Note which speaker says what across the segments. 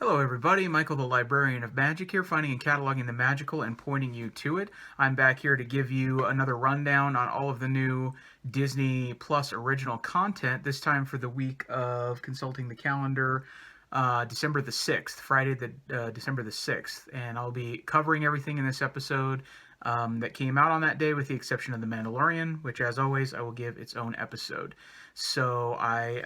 Speaker 1: Hello, everybody. Michael, the Librarian of Magic here, finding and cataloging the magical and pointing you to it. I'm back here to give you another rundown on all of the new Disney Plus original content, this time for the week of consulting the calendar, December the 6th, Friday, December the 6th. And I'll be covering everything in this episode that came out on that day, with the exception of The Mandalorian, which, as always, I will give its own episode. So I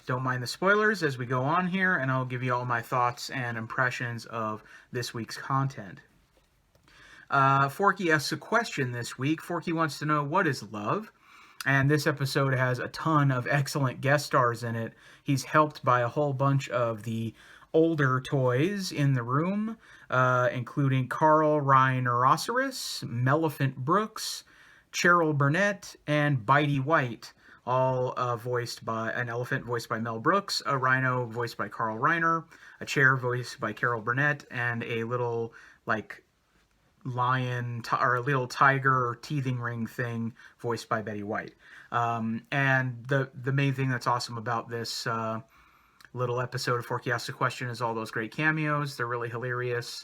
Speaker 1: don't mind the spoilers as we go on here, and I'll give you all my thoughts and impressions of this week's content. Forky asks a question this week. Forky wants to know, what is love? And this episode has a ton of excellent guest stars in it. He's helped by a whole bunch of the older toys in the room, including Carl Rhinoceros, Melephant Brooks, Cheryl Burnett, and Bitey White, all voiced by an elephant voiced by Mel Brooks, a rhino voiced by Carl Reiner, a chair voiced by Carol Burnett, and a little like or a little tiger or teething ring thing voiced by Betty White. And the main thing that's awesome about this little episode of Forky Asks a Question is all those great cameos. They're really hilarious,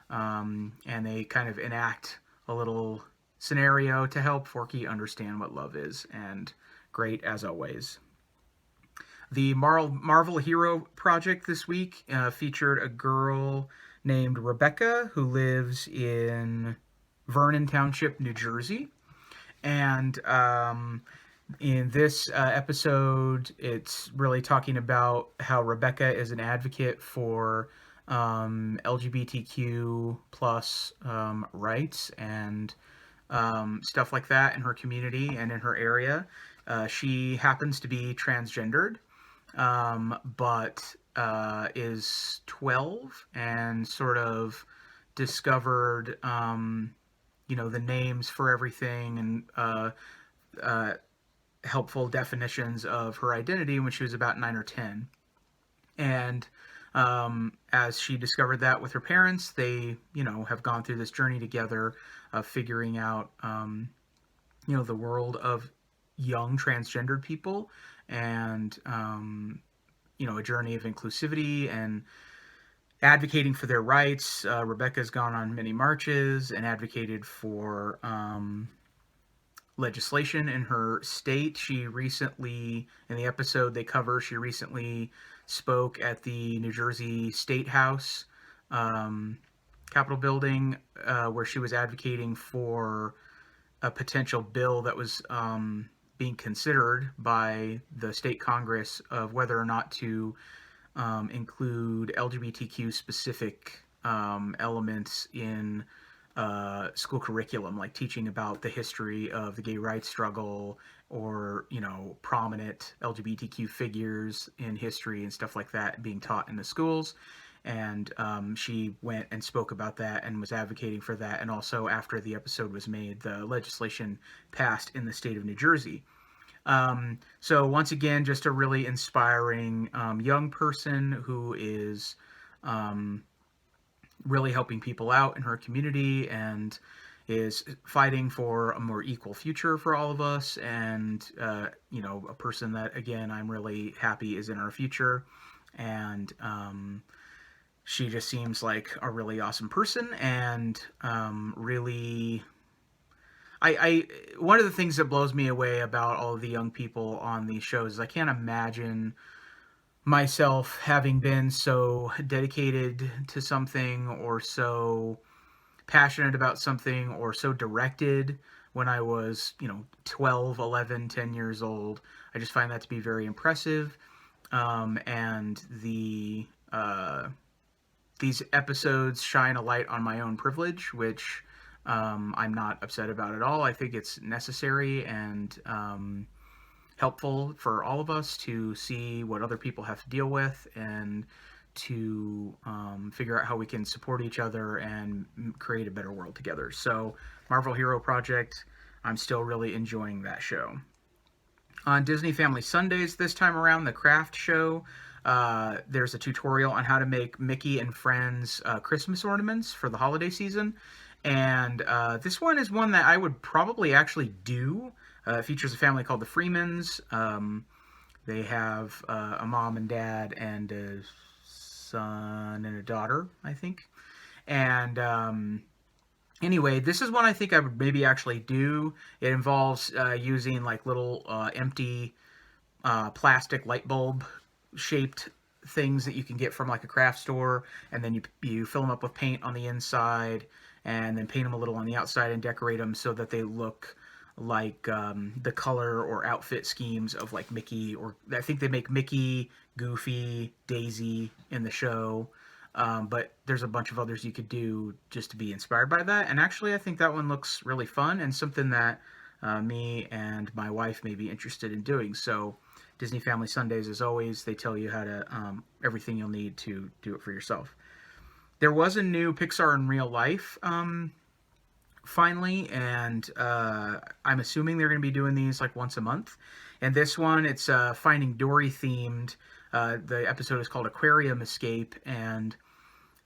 Speaker 1: and they kind of enact a little scenario to help Forky understand what love is, and great as always. The Marvel Hero Project this week featured a girl named Rebecca who lives in Vernon Township, New Jersey. And in this episode, it's really talking about how Rebecca is an advocate for LGBTQ plus rights and stuff like that in her community and in her area. She happens to be transgendered, but is 12 and sort of discovered, the names for everything and helpful definitions of her identity when she was about 9 or 10. And as she discovered that with her parents, they, have gone through this journey together of figuring out, the world of young transgendered people, and a journey of inclusivity and advocating for their rights. Rebecca's gone on many marches and advocated for legislation in her state. She recently, in the episode they cover, she recently spoke at the New Jersey State House Capitol building, where she was advocating for a potential bill that was being considered by the state Congress of whether or not to include LGBTQ specific elements in school curriculum, like teaching about the history of the gay rights struggle, or prominent LGBTQ figures in history and stuff like that being taught in the schools. And she went and spoke about that and was advocating for that. And also, after the episode was made, the legislation passed in the state of New Jersey. So once again, just a really inspiring young person who is really helping people out in her community and is fighting for a more equal future for all of us. And, a person that, again, I'm really happy is in our future. And she just seems like a really awesome person, and really... I one of the things that blows me away about all of the young people on these shows is I can't imagine myself having been so dedicated to something, or so passionate about something, or so directed when I was, 12, 11, 10 years old. I just find that to be very impressive. And these episodes shine a light on my own privilege, which I'm not upset about at all. I think it's necessary and helpful for all of us to see what other people have to deal with, and to figure out how we can support each other and create a better world together. So, Marvel Hero Project, I'm still really enjoying that show. On Disney Family Sundays this time around, the Craft Show, there's a tutorial on how to make Mickey and Friends Christmas ornaments for the holiday season. And this one is one that I would probably actually do. It features a family called the Freemans. They have a mom and dad and a son and a daughter, I think. And anyway, this is one I think I would maybe actually do. It involves using like little empty plastic light bulb shaped things that you can get from like a craft store, and then you fill them up with paint on the inside, and then paint them a little on the outside and decorate them so that they look like the color or outfit schemes of like Mickey, or I think they make Mickey, Goofy, Daisy in the show. But there's a bunch of others you could do just to be inspired by that. And actually, I think that one looks really fun and something that me and my wife may be interested in doing. So, Disney Family Sundays, as always, they tell you how to everything you'll need to do it for yourself. There was a new Pixar in Real Life finally, and I'm assuming they're going to be doing these like once a month. And this one, it's Finding Dory themed. The episode is called Aquarium Escape, and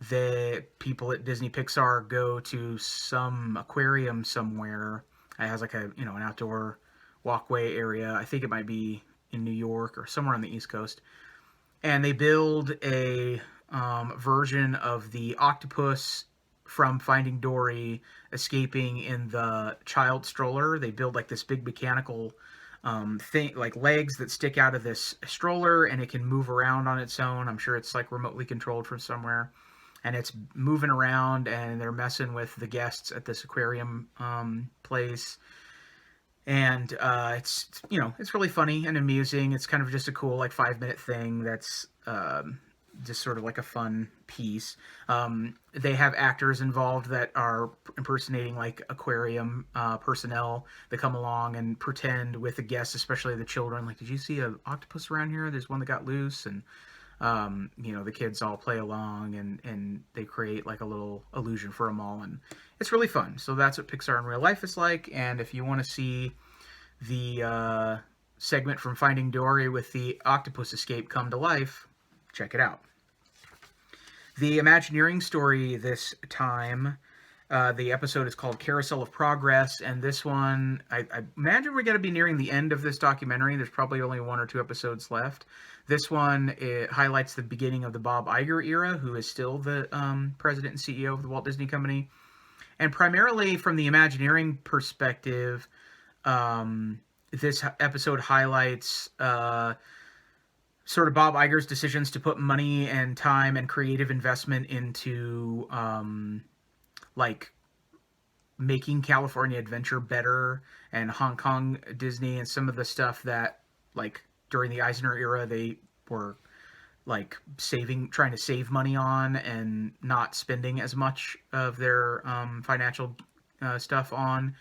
Speaker 1: the people at Disney Pixar go to some aquarium somewhere. It has like a an outdoor walkway area. I think it might be in New York or somewhere on the East Coast, and they build a version of the octopus from Finding Dory escaping in the child stroller. They build like this big mechanical thing, like legs that stick out of this stroller, and it can move around on its own. I'm sure it's like remotely controlled from somewhere, and it's moving around, and they're messing with the guests at this aquarium place. And it's really funny and amusing. It's kind of just a cool like 5 minute thing that's just sort of like a fun piece. They have actors involved that are impersonating like aquarium personnel that come along and pretend with the guests, especially the children. Like, did you see an octopus around here? There's one that got loose, and the kids all play along, and they create like a little illusion for them all, and it's really fun. So that's what Pixar in Real Life is like. And if you want to see the segment from Finding Dory with the octopus escape come to life, check it out. The Imagineering story this time, the episode is called Carousel of Progress, and this one, I imagine we're going to be nearing the end of this documentary. There's probably only 1 or 2 episodes left. This one, it highlights the beginning of the Bob Iger era, who is still the president and CEO of the Walt Disney Company. And primarily from the Imagineering perspective, this episode highlights sort of Bob Iger's decisions to put money and time and creative investment into like making California Adventure better, and Hong Kong Disney, and some of the stuff that like during the Eisner era they were like trying to save money on and not spending as much of their financial stuff on.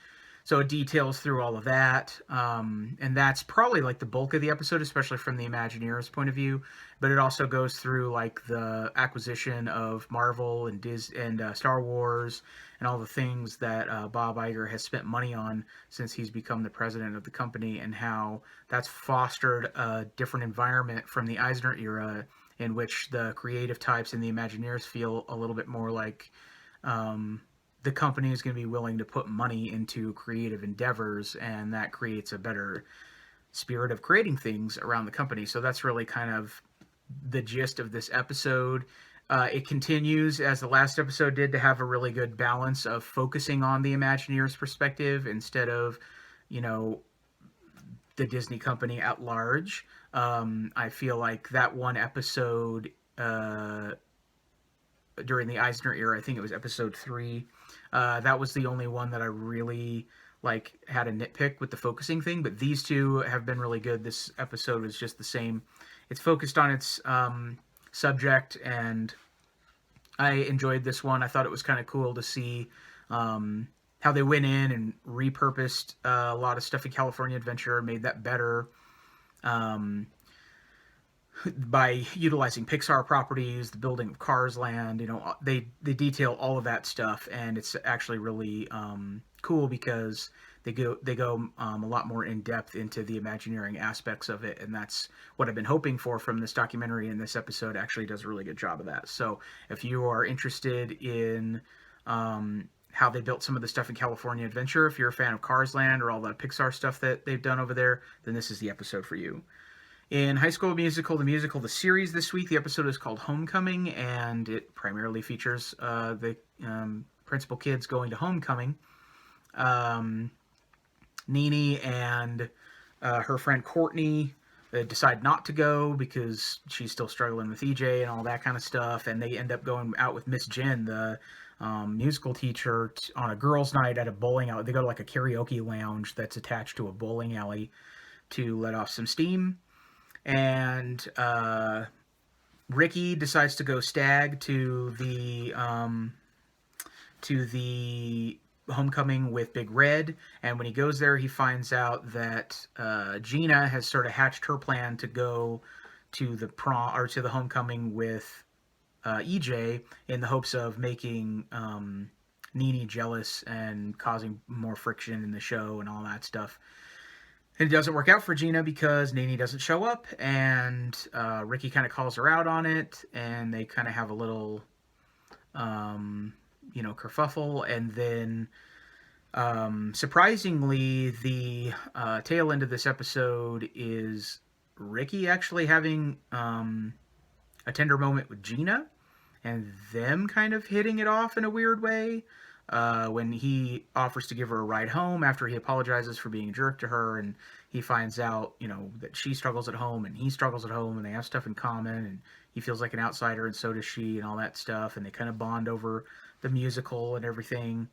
Speaker 1: So it details through all of that, and that's probably like the bulk of the episode, especially from the Imagineers' point of view. But it also goes through like the acquisition of Marvel and Star Wars, and all the things that Bob Iger has spent money on since he's become the president of the company, and how that's fostered a different environment from the Eisner era, in which the creative types and the Imagineers feel a little bit more like the company is going to be willing to put money into creative endeavors, and that creates a better spirit of creating things around the company. So that's really kind of the gist of this episode. It continues, as the last episode did, to have a really good balance of focusing on the Imagineers' perspective instead of, the Disney company at large. I feel like that one episode during the Eisner era, I think it was episode 3, that was the only one that I really had a nitpick with the focusing thing, but these two have been really good. This episode is just the same. It's focused on its subject, and I enjoyed this one. I thought it was kind of cool to see how they went in and repurposed a lot of stuff in California Adventure, made that better by utilizing Pixar properties, the building of Cars Land. They detail all of that stuff, and it's actually really cool because they go a lot more in depth into the Imagineering aspects of it, and that's what I've been hoping for from this documentary. And this episode actually does a really good job of that. So if you are interested in how they built some of the stuff in California Adventure, if you're a fan of Cars Land or all the Pixar stuff that they've done over there, then this is the episode for you. In High School Musical, the series this week, the episode is called Homecoming, and it primarily features the principal kids going to homecoming. Um, Nene and her friend Courtney decide not to go because she's still struggling with EJ and all that kind of stuff, and they end up going out with Miss Jen, the musical teacher, on a girls' night at a bowling alley. They go to like a karaoke lounge that's attached to a bowling alley to let off some steam. And Ricky decides to go stag to the homecoming with Big Red, and when he goes there, he finds out that Gina has sort of hatched her plan to go to the prom or to the homecoming with EJ in the hopes of making Nene jealous and causing more friction in the show and all that stuff. It doesn't work out for Gina because Nene doesn't show up, and Ricky kind of calls her out on it, and they kind of have a little, kerfuffle, and then surprisingly, the tail end of this episode is Ricky actually having a tender moment with Gina, and them kind of hitting it off in a weird way. When he offers to give her a ride home after he apologizes for being a jerk to her, and he finds out, that she struggles at home and he struggles at home, and they have stuff in common, and he feels like an outsider, and so does she, and all that stuff, and they kind of bond over the musical and everything.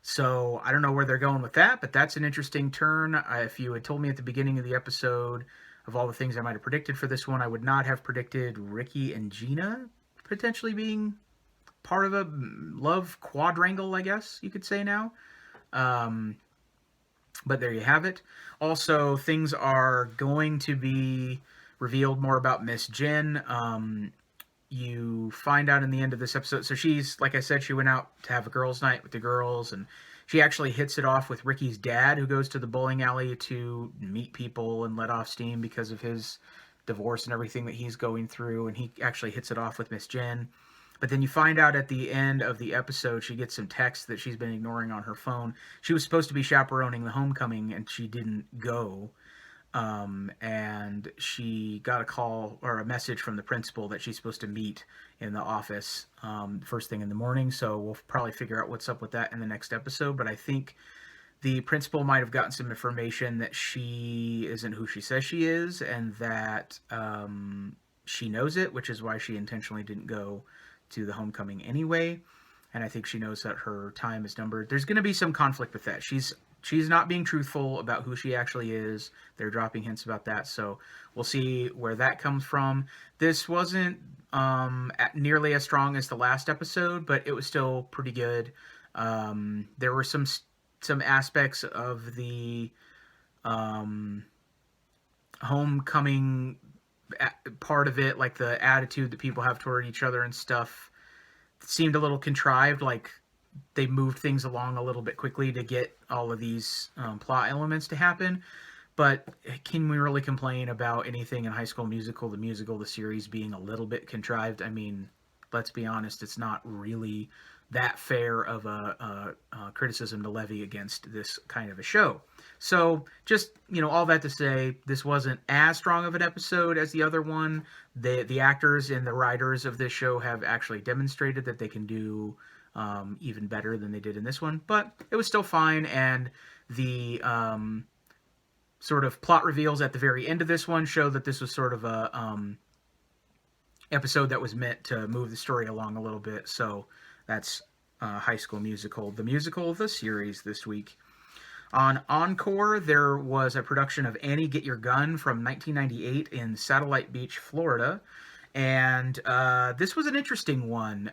Speaker 1: So I don't know where they're going with that, but that's an interesting turn. If you had told me at the beginning of the episode of all the things I might have predicted for this one, I would not have predicted Ricky and Gina potentially being part of a love quadrangle, I guess you could say now. But there you have it. Also, things are going to be revealed more about Miss Jen. You find out in the end of this episode. So she's, like I said, she went out to have a girls' night with the girls, and she actually hits it off with Ricky's dad, who goes to the bowling alley to meet people and let off steam because of his divorce and everything that he's going through. And he actually hits it off with Miss Jen. But then you find out at the end of the episode, she gets some text that she's been ignoring on her phone. She was supposed to be chaperoning the homecoming, and she didn't go. And she got a call or a message from the principal that she's supposed to meet in the office first thing in the morning. So we'll probably figure out what's up with that in the next episode. But I think the principal might have gotten some information that she isn't who she says she is, and that she knows it, which is why she intentionally didn't go to the homecoming anyway. And I think she knows that her time is numbered. There's going to be some conflict with that. She's not being truthful about who she actually is. They're dropping hints about that, so we'll see where that comes from. This wasn't nearly as strong as the last episode, but it was still pretty good. There were some aspects of the homecoming part of it, like the attitude that people have toward each other and stuff, seemed a little contrived. Like they moved things along a little bit quickly to get all of these plot elements to happen. But can we really complain about anything in High School Musical, the series, being a little bit contrived? I mean, let's be honest, it's not really that fair of a criticism to levy against this kind of a show. So just, all that to say, this wasn't as strong of an episode as the other one. The actors and the writers of this show have actually demonstrated that they can do even better than they did in this one. But it was still fine, and the sort of plot reveals at the very end of this one show that this was sort of a episode that was meant to move the story along a little bit. So that's High School Musical, the series this week. On Encore, there was a production of Annie Get Your Gun from 1998 in Satellite Beach, Florida. And this was an interesting one.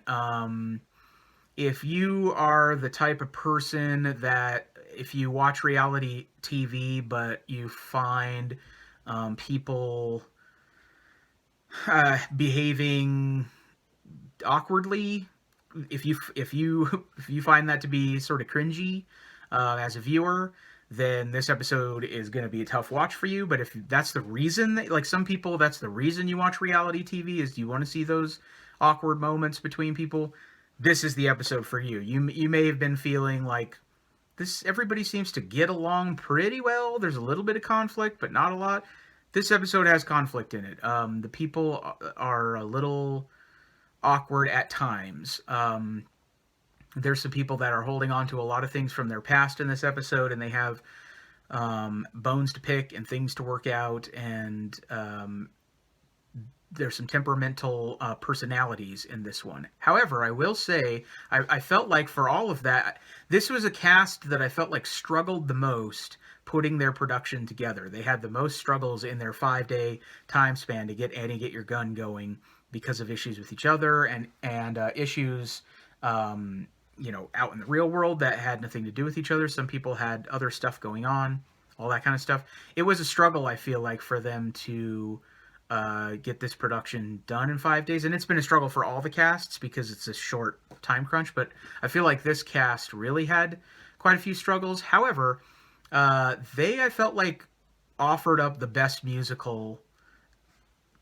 Speaker 1: If you are the type of person that, if you watch reality TV, but you find people behaving awkwardly, if you find that to be sort of cringy as a viewer, then this episode is going to be a tough watch for you. But if that's the reason, like some people, that's the reason you watch reality TV, is you want to see those awkward moments between people, this is the episode for you. You may have been feeling like everybody seems to get along pretty well. There's a little bit of conflict, but not a lot. This episode has conflict in it. The people are a little awkward at times. There's some people that are holding on to a lot of things from their past in this episode, and they have bones to pick and things to work out, and there's some temperamental personalities in this one. However, I will say I felt like for all of that, this was a cast that I felt like struggled the most putting their production together. They had the most struggles in their 5 day time span to get Eddie Get Your Gun going because of issues with each other and issues. Out in the real world that had nothing to do with each other. Some people had other stuff going on, all that kind of stuff. It was a struggle, I feel like, for them to get this production done in 5 days, and it's been a struggle for all the casts because it's a short time crunch. But I feel like this cast really had quite a few struggles. However, I felt like offered up the best musical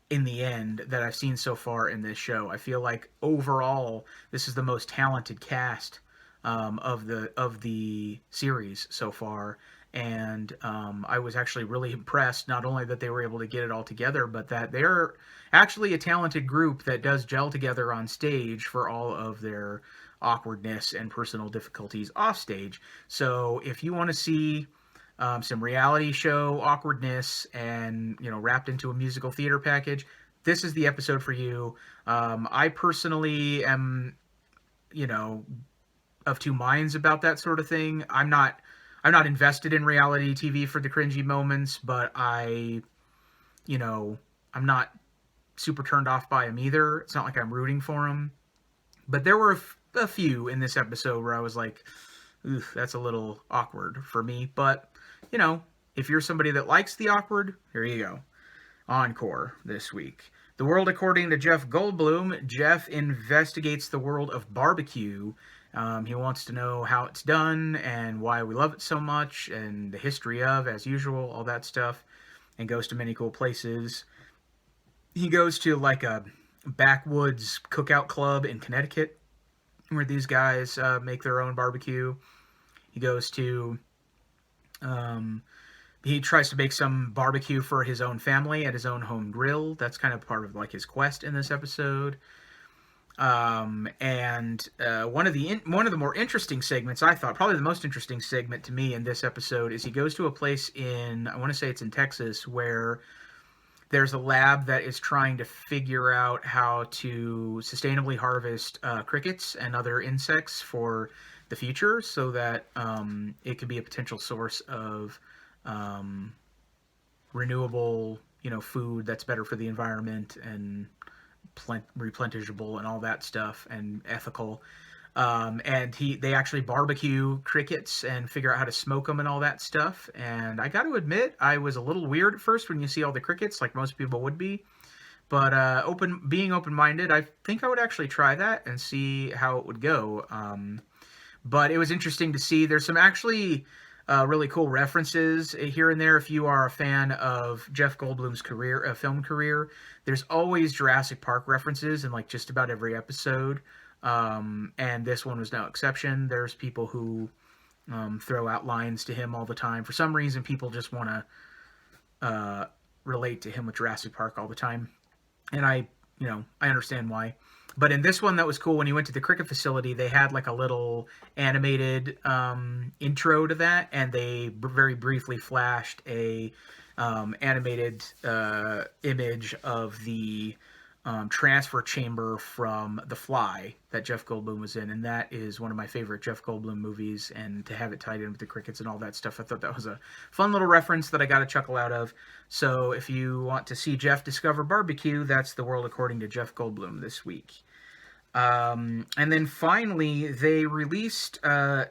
Speaker 1: in the end that I've seen so far in this show. I feel like overall this is the most talented cast of the series so far, and I was actually really impressed not only that they were able to get it all together, but that they're actually a talented group that does gel together on stage for all of their awkwardness and personal difficulties off stage. So if you want to see some reality show awkwardness and wrapped into a musical theater package, this is the episode for you. I personally am of two minds about that sort of thing. I'm not invested in reality TV for the cringy moments, but I'm not super turned off by them either. It's not like I'm rooting for them, but there were a few in this episode where I was like, oof, that's a little awkward for me. But if you're somebody that likes the awkward, here you go. Encore this week. The World According to Jeff Goldblum. Jeff investigates the world of barbecue. He wants to know how it's done and why we love it so much and the history of, as usual, all that stuff, and goes to many cool places. He goes to like a backwoods cookout club in Connecticut where these guys make their own barbecue. He goes to he tries to make some barbecue for his own family at his own home grill. That's kind of part of like his quest in this episode. And one of the more interesting segments, I thought, probably the most interesting segment to me in this episode, is he goes to a place I want to say it's in Texas, where there's a lab that is trying to figure out how to sustainably harvest crickets and other insects for the future, so that it could be a potential source of renewable, food that's better for the environment and replenishable and all that stuff and ethical. And they actually barbecue crickets and figure out how to smoke them and all that stuff. And I got to admit, I was a little weird at first when you see all the crickets, like most people would be. But being open-minded, I think I would actually try that and see how it would go. But it was interesting to see. There's some actually really cool references here and there. If you are a fan of Jeff Goldblum's film career, there's always Jurassic Park references in like just about every episode. And this one was no exception. There's people who throw out lines to him all the time. For some reason, people just want to relate to him with Jurassic Park all the time. And I understand why. But in this one, that was cool. When he went to the cricket facility, they had like a little animated intro to that, and they very briefly flashed a animated image of the transfer chamber from The Fly that Jeff Goldblum was in, and that is one of my favorite Jeff Goldblum movies, and to have it tied in with the crickets and all that stuff, I thought that was a fun little reference that I got a chuckle out of. So if you want to see Jeff discover barbecue, that's The World According to Jeff Goldblum this week. And then finally, they released a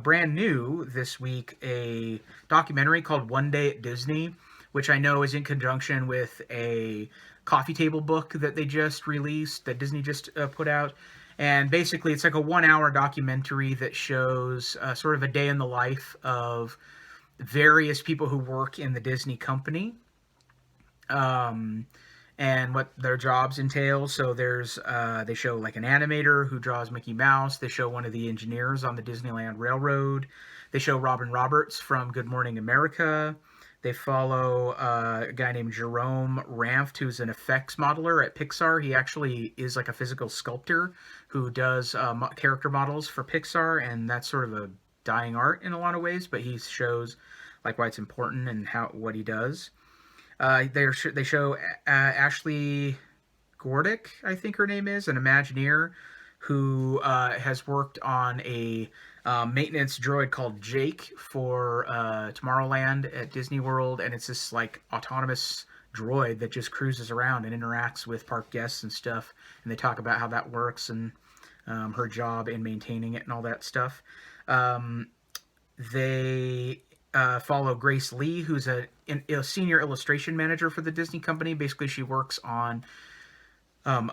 Speaker 1: brand new this week, a documentary called One Day at Disney, which I know is in conjunction with a coffee table book that they just released, that Disney just put out. And basically, it's like a 1 hour documentary that shows sort of a day in the life of various people who work in the Disney company. And what their jobs entail. So they show like an animator who draws Mickey Mouse. They show one of the engineers on the Disneyland Railroad. They show Robin Roberts from Good Morning America. They follow a guy named Jerome Ramft, who's an effects modeler at Pixar. He actually is like a physical sculptor who does character models for Pixar, and that's sort of a dying art in a lot of ways. But he shows like why it's important and how what he does. They show Ashley Gordick, I think her name is, an Imagineer who has worked on a maintenance droid called Jake for Tomorrowland at Disney World, and it's this like autonomous droid that just cruises around and interacts with park guests and stuff. And they talk about how that works and her job in maintaining it and all that stuff. Um, they follow Grace Lee, who's a senior illustration manager for the Disney company. Basically, she works on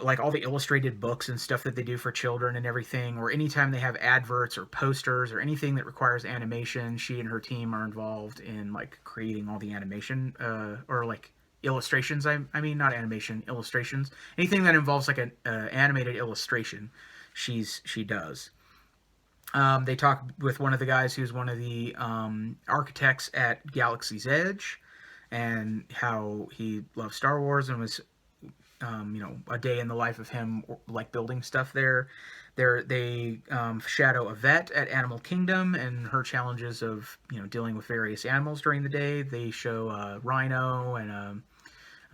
Speaker 1: like all the illustrated books and stuff that they do for children and everything, or anytime they have adverts or posters or anything that requires animation, she and her team are involved in like creating all the animation or like illustrations. I mean, not animation, illustrations. Anything that involves like an animated illustration, she does. They talk with one of the guys who's one of the architects at Galaxy's Edge, and how he loves Star Wars and was a day in the life of him, like building stuff there. They shadow a vet at Animal Kingdom and her challenges of dealing with various animals during the day. They show a rhino and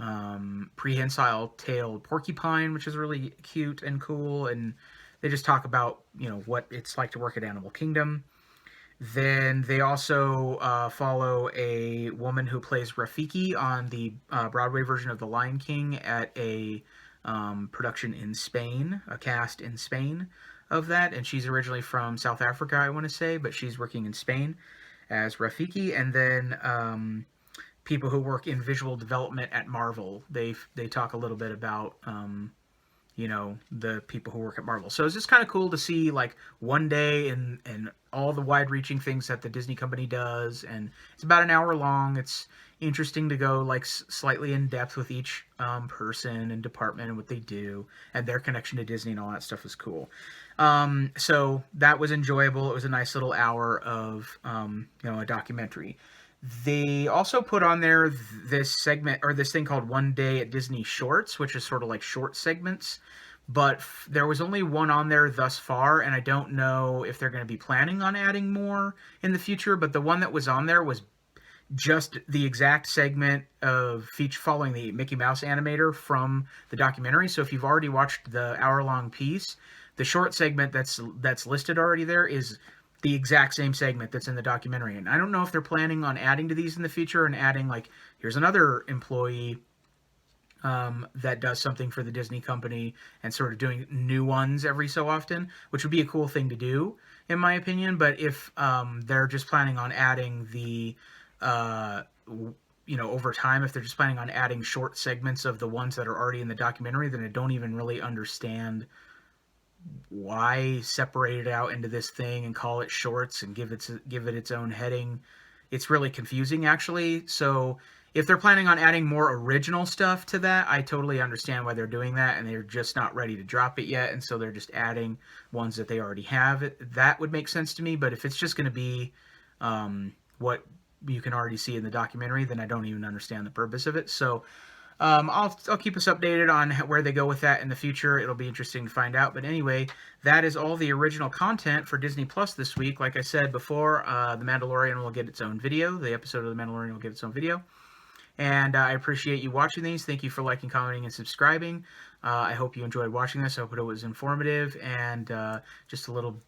Speaker 1: a prehensile-tailed porcupine, which is really cute and cool. And they just talk about what it's like to work at Animal Kingdom. Then they also follow a woman who plays Rafiki on the Broadway version of The Lion King at a production in Spain, a cast in Spain of that. And she's originally from South Africa, I want to say, but she's working in Spain as Rafiki. And then people who work in visual development at Marvel, they talk a little bit about the people who work at Marvel. So it's just kind of cool to see like one day and all the wide-reaching things that the Disney company does. And it's about an hour long. It's interesting to go like slightly in depth with each person and department and what they do and their connection to Disney and all that stuff is cool. So that was enjoyable. It was a nice little hour of a documentary. They also put on there this segment or this thing called One Day at Disney Shorts, which is sort of like short segments. But there was only one on there thus far, and I don't know if they're going to be planning on adding more in the future. But the one that was on there was just the exact segment of feature following the Mickey Mouse animator from the documentary. So if you've already watched the hour-long piece, the short segment that's listed already there is the exact same segment that's in the documentary. And I don't know if they're planning on adding to these in the future and adding like, here's another employee that does something for the Disney company and sort of doing new ones every so often, which would be a cool thing to do, in my opinion. But if they're just planning on adding the, over time, if they're just planning on adding short segments of the ones that are already in the documentary, then I don't even really understand why separate it out into this thing and call it shorts and give it its own heading. It's really confusing, actually. So if they're planning on adding more original stuff to that, I totally understand why they're doing that, and they're just not ready to drop it yet, and so they're just adding ones that they already have. That would make sense to me. But if it's just going to be what you can already see in the documentary, then I don't even understand the purpose of it. So I'll keep us updated on where they go with that in the future. It'll be interesting to find out. But anyway, that is all the original content for Disney Plus this week. Like I said before, The Mandalorian will get its own video. The episode of The Mandalorian will get its own video. And I appreciate you watching these. Thank you for liking, commenting, and subscribing. I hope you enjoyed watching this. I hope it was informative and just a little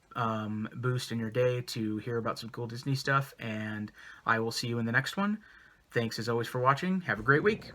Speaker 1: boost in your day to hear about some cool Disney stuff. And I will see you in the next one. Thanks as always for watching. Have a great week.